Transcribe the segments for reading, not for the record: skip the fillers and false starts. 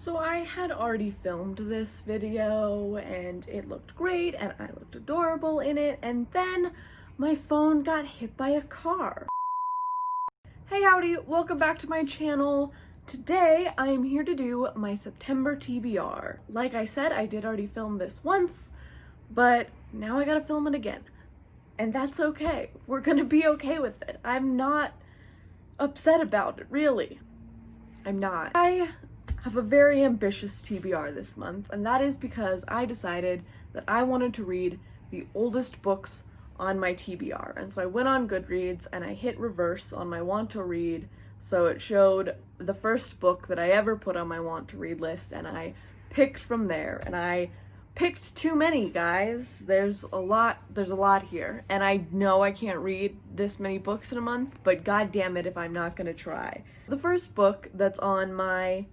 So I had already filmed this video and it looked great and I looked adorable in it, and then my phone got hit by a car. Hey howdy, welcome back to my channel. Today I am here to do my September TBR. Like I said, I did already film this once, but now I gotta film it again. And that's okay. We're gonna be okay with it. I'm not upset about it, really. I'm not. I have a very ambitious TBR this month, and that is because I decided that I wanted to read the oldest books on my TBR. And so I went on Goodreads and I hit reverse on my want to read, so it showed the first book that I ever put on my want to read list, and I picked from there. And I picked too many, guys. There's a lot here, and I know I can't read this many books in a month, but god damn it if I'm not gonna try. The first book that's on my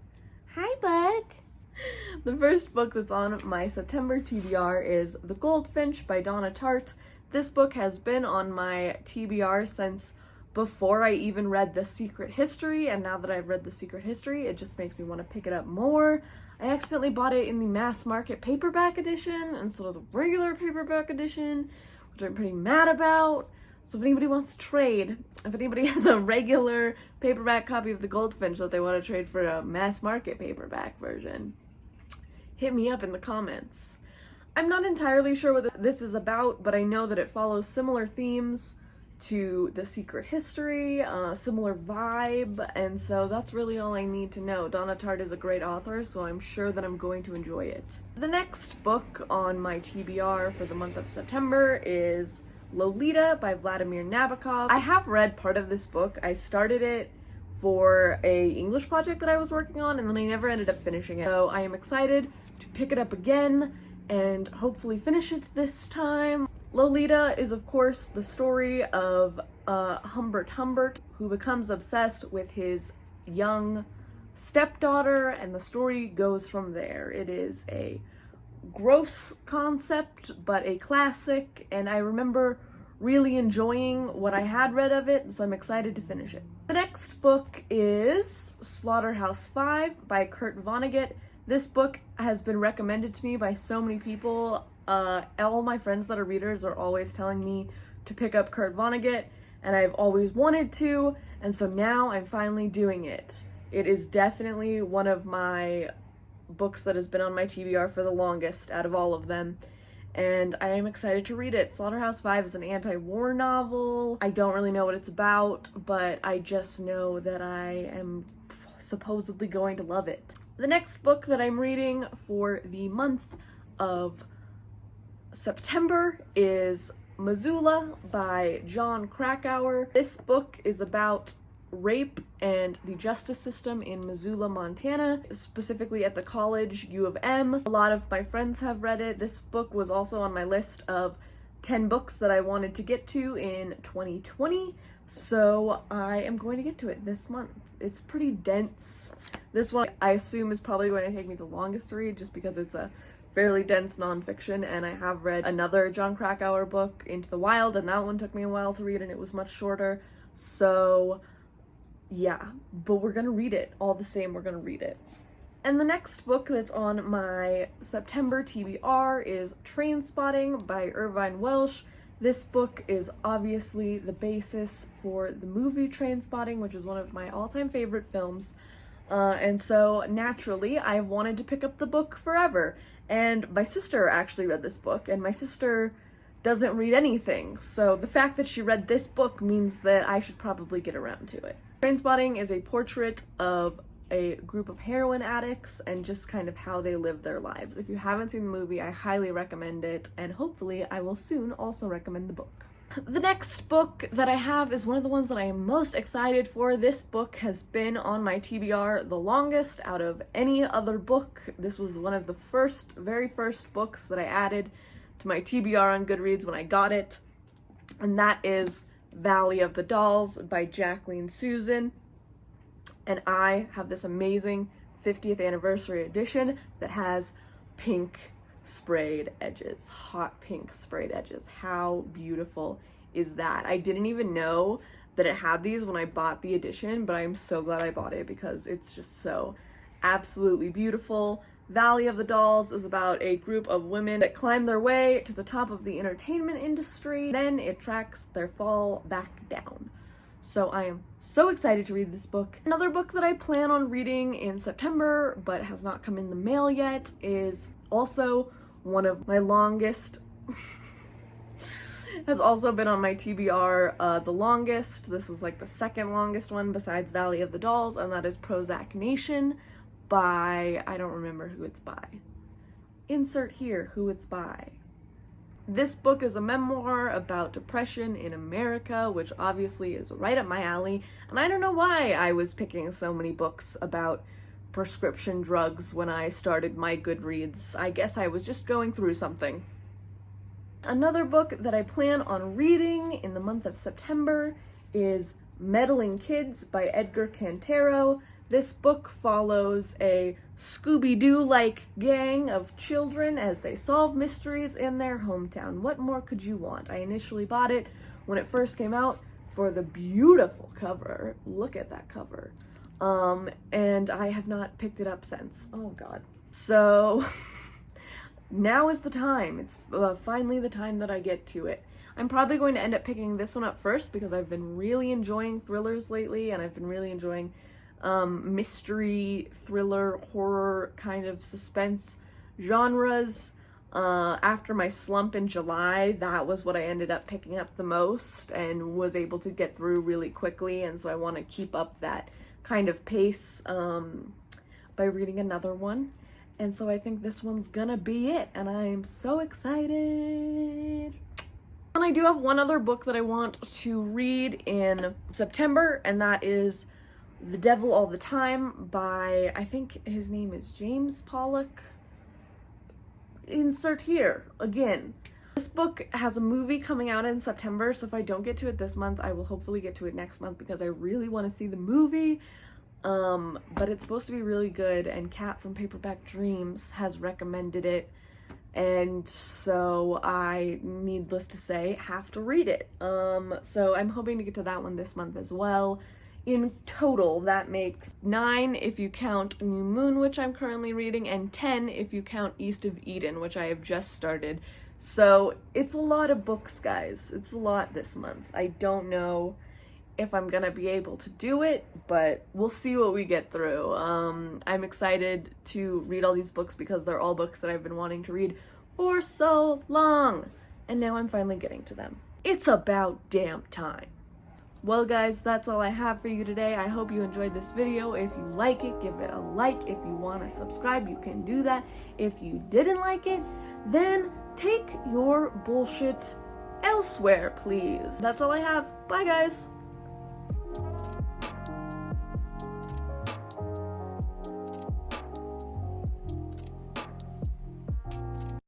The first book that's on my September TBR is The Goldfinch by Donna Tartt. This book has been on my TBR since before I even read The Secret History, and now that I've read The Secret History, it just makes me want to pick it up more. I accidentally bought it in the mass market paperback edition instead of the regular paperback edition, which I'm pretty mad about. So if anybody wants to trade, if anybody has a regular paperback copy of The Goldfinch that they want to trade for a mass market paperback version, hit me up in the comments. I'm not entirely sure what this is about, but I know that it follows similar themes to The Secret History, similar vibe, and so that's really all I need to know. Donna Tartt is a great author, so I'm sure that I'm going to enjoy it. The next book on my TBR for the month of September is Lolita by Vladimir Nabokov. I have read part of this book. I started it for a English project that I was working on, and then I never ended up finishing it. So I am excited to pick it up again and hopefully finish it this time. Lolita is of course the story of Humbert, who becomes obsessed with his young stepdaughter, and the story goes from there. It is a gross concept, but a classic, and I remember really enjoying what I had read of it, so I'm excited to finish it. The next book is Slaughterhouse-Five by Kurt Vonnegut. This book has been recommended to me by so many people. All my friends that are readers are always telling me to pick up Kurt Vonnegut, and I've always wanted to, and so now I'm finally doing it. It is definitely one of my books that has been on my TBR for the longest out of all of them, and I am excited to read it. Slaughterhouse-Five is an anti-war novel. I don't really know what it's about, but I just know that I am supposedly going to love it. The next book that I'm reading for the month of September is Missoula by Jon Krakauer. This book is about rape and the justice system in Missoula, Montana, specifically at the college U of M. A lot of my friends have read it. This book was also on my list of 10 books that I wanted to get to in 2020, so I am going to get to it this month. It's pretty dense. This one I assume is probably going to take me the longest to read just because it's a fairly dense nonfiction, and I have read another Jon Krakauer book, Into the Wild, and that one took me a while to read and it was much shorter. So yeah, but we're gonna read it. All the same, we're gonna read it. And the next book that's on my September TBR is Trainspotting by Irvine Welsh. This book is obviously the basis for the movie Trainspotting, which is one of my all-time favorite films. And so naturally, I've wanted to pick up the book forever. And my sister actually read this book, and my sister doesn't read anything, so the fact that she read this book means that I should probably get around to it. Trainspotting is a portrait of a group of heroin addicts and just kind of how they live their lives. If you haven't seen the movie, I highly recommend it, and hopefully I will soon also recommend the book. The next book that I have is one of the ones that I am most excited for. This book has been on my TBR the longest out of any other book. This was one of the very first books that I added to my TBR on Goodreads when I got it, and that is Valley of the Dolls by Jacqueline Susan. And I have this amazing 50th anniversary edition that has pink sprayed edges, hot pink sprayed edges. How beautiful is that? I didn't even know that it had these when I bought the edition, but I'm so glad I bought it because it's just so absolutely beautiful. Valley of the Dolls is about a group of women that climb their way to the top of the entertainment industry, then it tracks their fall back down. So I am so excited to read this book. Another book that I plan on reading in September but has not come in the mail yet is also one of my longest has also been on my TBR the longest. This was like the second longest one besides Valley of the Dolls, and that is Prozac Nation by, I don't remember who it's by. Insert here who it's by. This book is a memoir about depression in America, which obviously is right up my alley, and I don't know why I was picking so many books about prescription drugs when I started my Goodreads. I guess I was just going through something. Another book that I plan on reading in the month of September is Meddling Kids by Edgar Cantero. This book follows a Scooby-Doo-like gang of children as they solve mysteries in their hometown. What more could you want? I initially bought it when it first came out for the beautiful cover. Look at that cover. And I have not picked it up since. Oh God. So now is the time. It's finally the time that I get to it. I'm probably going to end up picking this one up first because I've been really enjoying thrillers lately, and I've been really enjoying mystery, thriller, horror, kind of suspense genres. After my slump in July, that was what I ended up picking up the most and was able to get through really quickly, and so I want to keep up that kind of pace by reading another one. And so I think this one's gonna be it, and I'm so excited. And I do have one other book that I want to read in September, and that is The Devil All the Time by, I think his name is James Pollock. Insert here, again. This book has a movie coming out in September, so if I don't get to it this month, I will hopefully get to it next month because I really want to see the movie. But it's supposed to be really good, and Kat from Paperback Dreams has recommended it, and so I, needless to say, have to read it. So I'm hoping to get to that one this month as well. In total, that makes 9 if you count New Moon, which I'm currently reading, and 10 if you count East of Eden, which I have just started. So it's a lot of books, guys. It's a lot this month. I don't know if I'm gonna be able to do it, but we'll see what we get through. I'm excited to read all these books because they're all books that I've been wanting to read for so long, and now I'm finally getting to them. It's about damn time. Well guys, that's all I have for you today. I hope you enjoyed this video. If you like it, give it a like. If you want to subscribe, you can do that. If you didn't like it, then take your bullshit elsewhere, please. That's all I have. Bye guys.